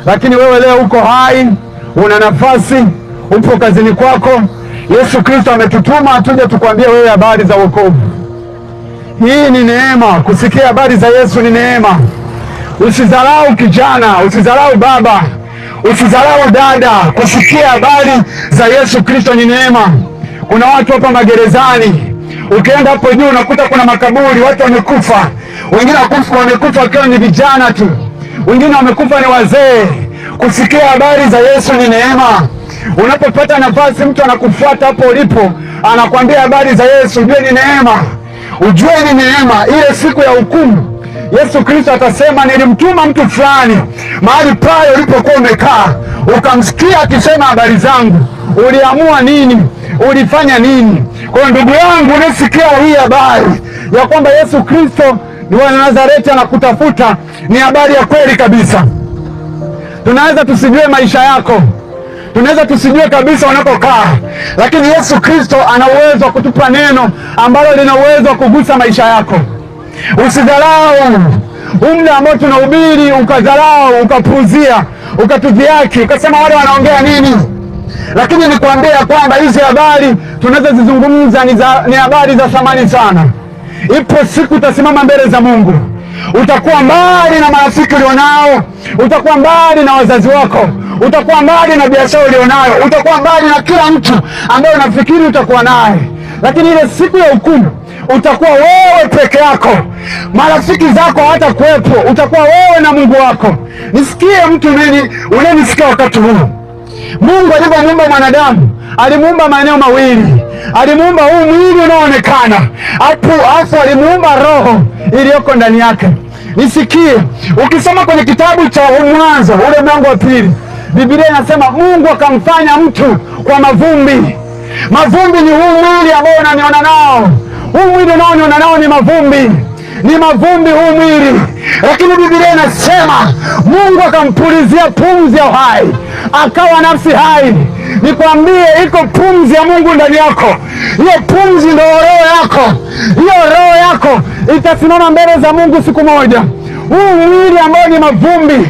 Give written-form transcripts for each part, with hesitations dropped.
lakini wewe leo uko hai, una nafasi, upo kazini kwako. Yesu Kristo ametutuma tuje tukwambie wewe habari za wokovu. Hii ni neema, kusikia habari za Yesu ni neema. Usidharau kijana, usidharau baba, usidharau dada, kusikia habari za Yesu Kristo ni neema. Kuna watu hapa magerezani, ukienda hapo juu unakuta kuna makaburi, watu wamekufa. Wengine wamekufa wakiwa ni vijana tu, wengine wamekufa ni wazee. Kusikia habari za Yesu ni neema. Unapopata nafasi, mtu anakufuata hapo ulipo, anakuambia habari za Yesu, ujue ni neema. Ujue ni neema. Ile siku ya hukumu Yesu Kristo atasema, nilimtuma mtu fulani mahali pale ulipokuwa umekaa, ukamsikia akisema habari zangu. Uliamua nini? Ulifanya nini? Kwa ndugu yangu, unasikia hii habari ya kwamba Yesu Kristo ni wa Nazareti anakutafuta, ni habari ya kweli kabisa. Tunaweza tusijue maisha yako, tunaweza tusijue kabisa unakokaa, lakini Yesu Kristo ana uwezo wa kutupa neno ambalo lina uwezo wa kugusa maisha yako. Usidharau umle ambao tunahubiri, ukadharau, ukapuuzia, ukatudhiaki, ukasema wale wanaongea nini. Lakini nikwambia kwamba hizi habari tunazozizungumza ni habari za thamani sana. Ipo siku utasimama mbele za Mungu, utakuwa mbali na marafiki ulionao, utakuwa mbali na wazazi wako, utakuwa mbali na biashara ulionayo, utakuwa mbali na kila mtu ambaye unafikiri utakuwa naye. Lakini ile siku ya hukumu utakuwa wewe peke yako, marafiki zako hawatakuwepo, utakuwa wewe na Mungu wako. Nisikie mtu unanisikia wakati huu, Mungu alipomuumba mwanadamu alimuumba maeneo mawili. Alimuumba huu mwili unaoonekana, afu alimuumba roho iliyoko ndani yake. Nisikie, ukisoma kwenye kitabu cha Mwanzo ule mlango wa 2, Biblia inasema Mungu akamfanya mtu kwa mavumbi. Mavumbi ni huu mwili ambao unaniona nao. Huu mwili unaoniona nao ni mavumbi, ni mavumbi huu mwili. Lakini Biblia inasema Mungu akampulizia pumzi ya uhai, akawa nafsi hai. Nikwambie, iko pumzi ya Mungu ndani yako. Hiyo pumzi ndio roho yako. Hiyo roho yako itasimama mbele za Mungu siku moja. Huu mwili ambao ni mavumbi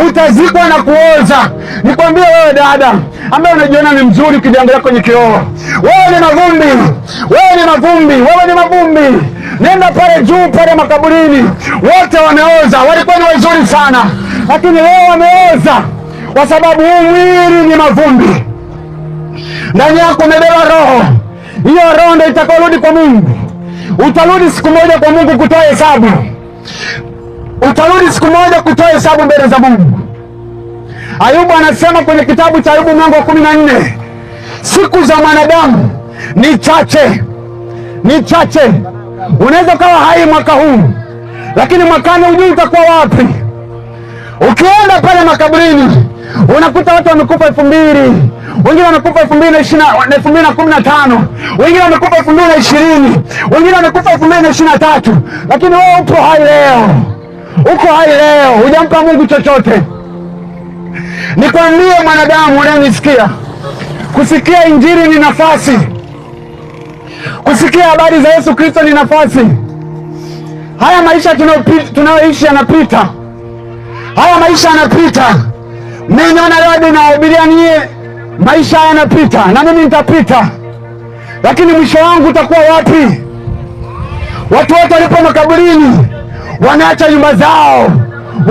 utazikwa na kuoza. Nikwambie wewe dada ambaye unajiona ni mzuri ukijiangalia kwenye kioo, wewe ni mavumbi, wewe ni mavumbi, wewe ni mavumbi. Nenda pale juu pale makaburini, wote wameoza. Walikuwa ni wazuri sana, lakini leo wameoza kwa sababu huu mwili ni mavumbi. Ndani yako umebeba roho. Hiyo roho ndio itakayorudi kwa Mungu. Utarudi siku moja kwa Mungu kutoa hesabu. Utarudi siku moja kutoa hesabu mbele za Mungu. Ayubu anasema kwenye kitabu cha Ayubu mlango wa 14, siku za mwanadamu ni chache, ni chache. Unaweza kuwa hai mwaka huu, lakini mwakani hujui utakuwa wapi. Ukienda pale makaburini unakuta watu wamekufa 2000, wengine wamekufa 2015, wengine wamekufa 2020, wengine wamekufa 2023, lakini wewe upo hai leo. Uko hai leo, hujampa Mungu chochote. Nikwambie mwanadamu unanisikia, kusikia injili ni nafasi. Kusikia habari za Yesu Kristo ni nafasi. Haya maisha tunayoishi yanapita. Haya maisha yanapita. Mimi naona leo ninawahubiria nyie, maisha yanapita na mimi nitapita. Lakini mwisho wangu utakuwa wapi? Watu wote walipo makaburini wanaacha nyumba zao,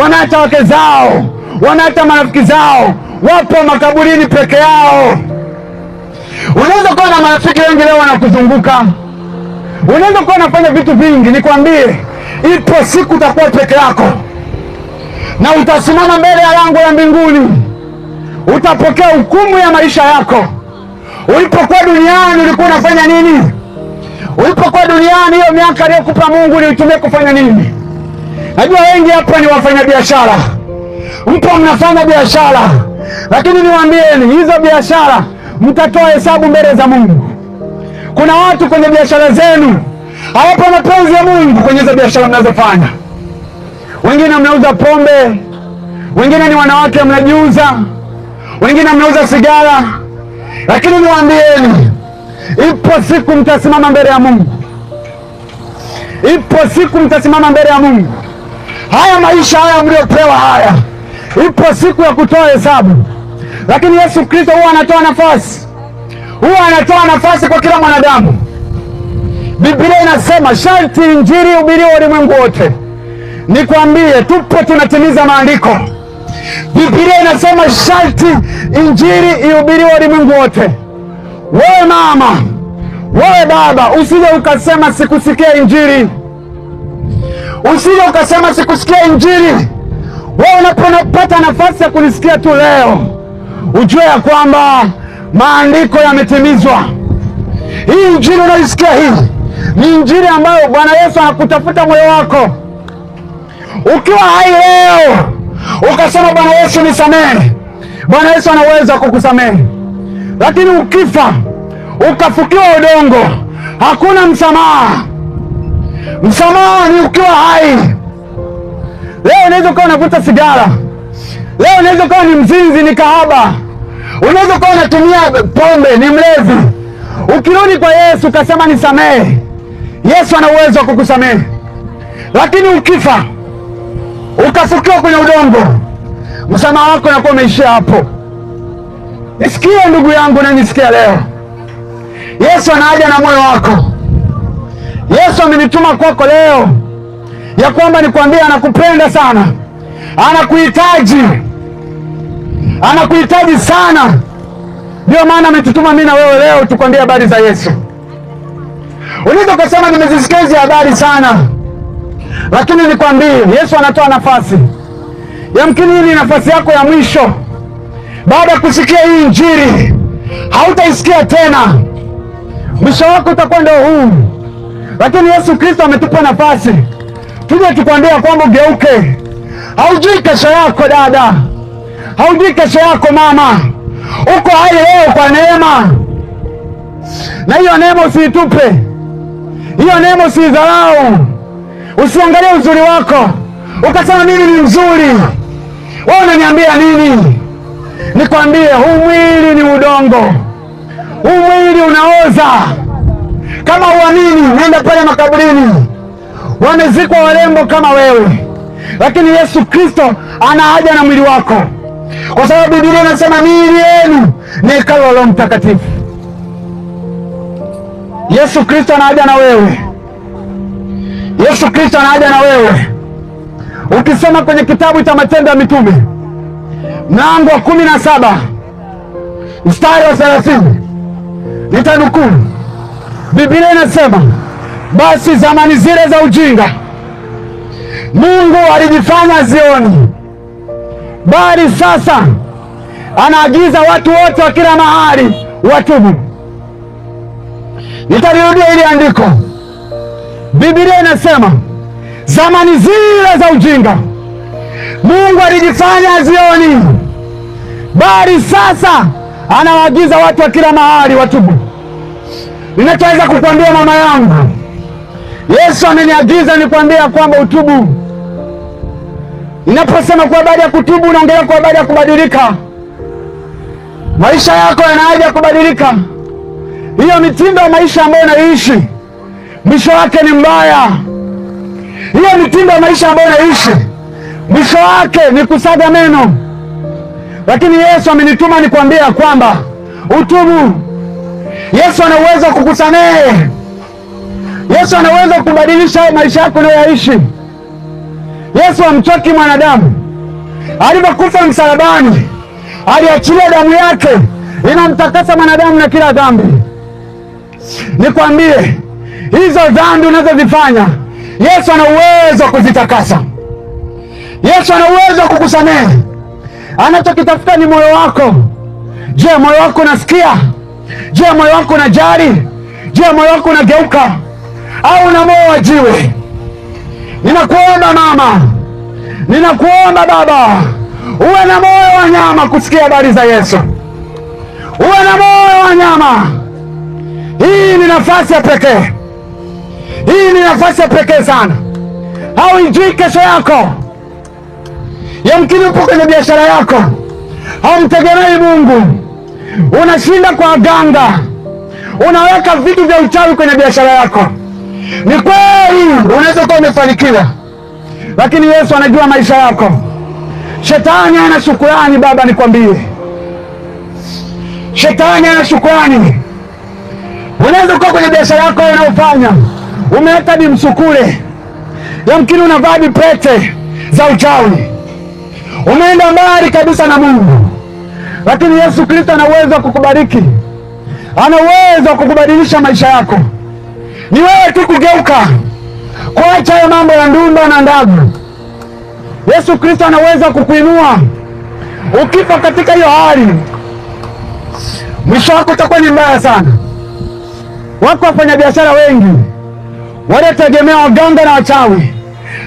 wanaacha wake zao, wanaacha marafiki zao, wapo makaburini peke yao. Unaweza kuwa na marafiki wengi leo wanakuzunguka, unaweza kuwa unafanya vitu vingi. Nikwambie, ipo siku utakuwa peke yako na utasimama mbele ya lango la mbinguni. Utapokea hukumu ya maisha yako. Ulipokuwa duniani ulikuwa unafanya nini? Ulipokuwa duniani, hiyo miaka aliyokupa Mungu uliitumia kufanya nini? Najua wengi hapa ni wafanya biashara, mpo mnafanya biashara, lakini niwaambieni, hizo biashara mtatoa hesabu mbele za Mungu. Kuna watu kwenye biashara zenu hawapo mapenzi ya Mungu kwenye hizo biashara mnazofanya. Wengine mnauza pombe, wengine ni wanawake mnajiuza, wengine mnauza sigara. Lakini niwaambieni, ipo siku mtasimama mbele ya Mungu. Ipo siku mtasimama mbele ya Mungu. Haya maisha haya mliopewa haya Ipo siku ya kutoa hesabu, lakini Yesu Kristo huwa anatoa nafasi kwa kila mwanadamu. Biblia inasema sharti injili ihubiriwe ulimwengu wote. Nikwambie, tupo tunatimiza maandiko. Biblia inasema sharti injili ihubiriwe ulimwengu wote. Wewe mama, wewe baba, usije ukasema sikusikia injili. Usije ukasema sikusikia injili. Wewe unapopata nafasi ya kunisikia tu leo, ujue ya kwamba maandiko yametimizwa. Hii injili unaisikia hii ni injili ambayo Bwana Yesu anakutafuta moyo wako. Ukiwa hai leo ukasema Bwana Yesu nisamehe, Bwana Yesu ana uwezo wa kukusamehe. Lakini ukifa ukafukiwa udongo, hakuna msamaha. Msamaha ni ukiwa hai. Leo unaweza kuwa unavuta sigara, leo unaweza kuwa ni mzinzi, ni kahaba, unaweza kuwa unatumia pombe, ni mlevi. Ukirudi kwa Yesu ukasema nisamehe, Yesu ana uwezo wa kukusamehe. Lakini ukifa ukafukiwa kwenye udongo, msamaha wako unakuwa umeishia hapo. Nisikie ndugu yangu, na nisikia leo, Yesu anaja na moyo wako. Yesu amenituma kwako leo ya kwamba nikwambie anakupenda sana, anakuhitaji sana. Ndio maana ametutuma mimi na wewe leo tukwambie habari za Yesu. Unaweza kusema nimezisikia hizi habari sana, lakini nikwambie Yesu anatoa nafasi. Yamkini hii ni nafasi yako ya mwisho. Baada ya kusikia hii injili hautaisikia tena, mwisho wako utakuwa ndio huu. Lakini Yesu Kristo ametupa nafasi tuje tukwambie kwamba ugeuke. Haujui kesho yako dada, haujui kesho yako mama. Uko hai leo kwa neema, na hiyo neema usiitupe, hiyo neema usidharau. Usiangalie uzuri wako ukasema mimi ni mzuri. Wewe unaniambia nini? Nikwambie, huu mwili ni udongo, huu mwili unaoza. Kama uamini, nenda pale makaburini, wamezikwa warembo kama wewe, lakini Yesu Kristo ana haja na mwili wako, kwa sababu Biblia inasema miili yenu ni hekalu la Roho Mtakatifu. Yesu Kristo ana haja na wewe, Yesu Kristo ana haja na wewe. Ukisoma kwenye kitabu cha Matendo ya Mitume mlango wa 17 mstari wa 30, nitanukuu. Biblia inasema basi zamani zile za ujinga Mungu alijifanya zioni, bali sasa anaagiza watu wote wa kila mahali watubu. Nitalirudia ili andiko. Biblia inasema zamani zile za ujinga Mungu alijifanya zioni, bali sasa anawaagiza watu wa kila mahali watubu. Ninachoweza kukwambia mama yangu, Yesu ameniagiza nikwambia kwamba utubu. Ninaposema kwa habari ya kutubu, naongelea kwa habari ya kubadilika. Maisha yako yanahaja kubadilika. Hiyo mitindo ya maisha ambayo unaishi mwisho wake ni mbaya. Hiyo mitindo ya maisha ambayo unaishi mwisho wake ni kusaga meno. Lakini Yesu amenituma nikwambia kwamba utubu. Yesu ana uwezo wa kukusamehe. Yesu ana uwezo wa kubadilisha maisha yako unayoishi. Yesu hamchoki mwanadamu. Alipokufa msalabani, aliachilia damu yake inamtakasa mwanadamu na kila dhambi. Nikwambie, hizo dhambi unazozifanya Yesu ana uwezo wa kuzitakasa. Yesu ana uwezo wa kukusamehe. Anachokitafuta ni moyo wako. Je, moyo wako unasikia? Je, moyo wako unajali? Je, moyo wako unageuka au una moyo wa jiwe? Ninakuomba mama, ninakuomba baba, uwe na moyo wa nyama kusikia habari za Yesu. Uwe na moyo wa nyama. Hii ni nafasi ya pekee. Hii ni nafasi ya pekee sana. Hauijui kesho yako. Yamkini upo kwenye biashara yako, haumtegemei Mungu, unashinda kwa waganga, unaweka vitu vya uchawi kwenye biashara yako. Ni kweli unaweza kuwa umefanikiwa, lakini Yesu anajua maisha yako. Shetani hana shukrani baba, nikwambie, shetani hana shukrani. Unaweza kuwa kwenye biashara yako unayofanya, umeweka hadi msukule, yamkini unavaa pete za uchawi, umeenda mbali kabisa na Mungu, lakini Yesu Kristo ana uwezo wa kukubariki, ana uwezo wa kukubadilisha maisha yako. Ni wewe tu kugeuka, kuacha hayo mambo ya ndumba na ndagu. Yesu Kristo ana uwezo wa kukuinua. Ukifa katika hiyo hali, mwisho wako utakuwa ni mbaya sana. Wako wafanyabiashara wengi waliotegemea waganga na wachawi,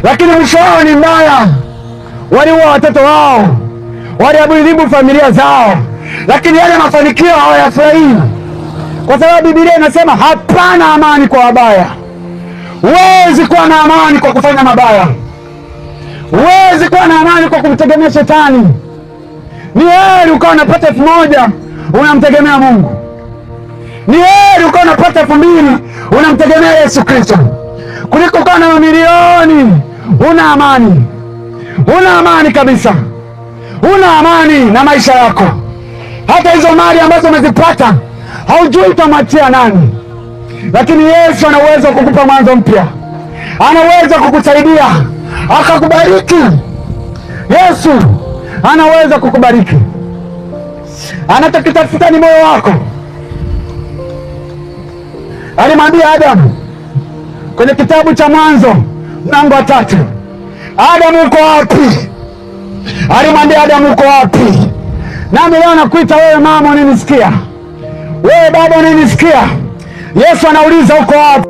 lakini mwisho wao ni mbaya. Waliua watoto wao, waliharibu familia zao, lakini yale mafanikio hawayafurahii, kwa sababu Biblia inasema hapana amani kwa wabaya. Huwezi kuwa na amani kwa kufanya mabaya, huwezi kuwa na amani kwa kumtegemea shetani. Ni heri ukawa unapata 1,000 unamtegemea Mungu, ni heri ukawa unapata 2,000 unamtegemea Yesu Kristo, kuliko ukawa na mamilioni una amani. Una amani kabisa, una amani na maisha yako. Hata hizo mali ambazo umezipata haujui utamwachia nani, lakini Yesu ana uwezo wa kukupa mwanzo mpya, ana uwezo wa kukusaidia akakubariki. Yesu ana uwezo wa kukubariki. Anachokitafuta ni moyo wako. Alimwambia Adamu kwenye kitabu cha Mwanzo mlango wa 3, Adamu uko wapi? Alimwambia Adamu uko wapi? Nami leo nakuita wewe mama unanisikia, wewe baba unanisikia. Yesu anauliza uko wapi?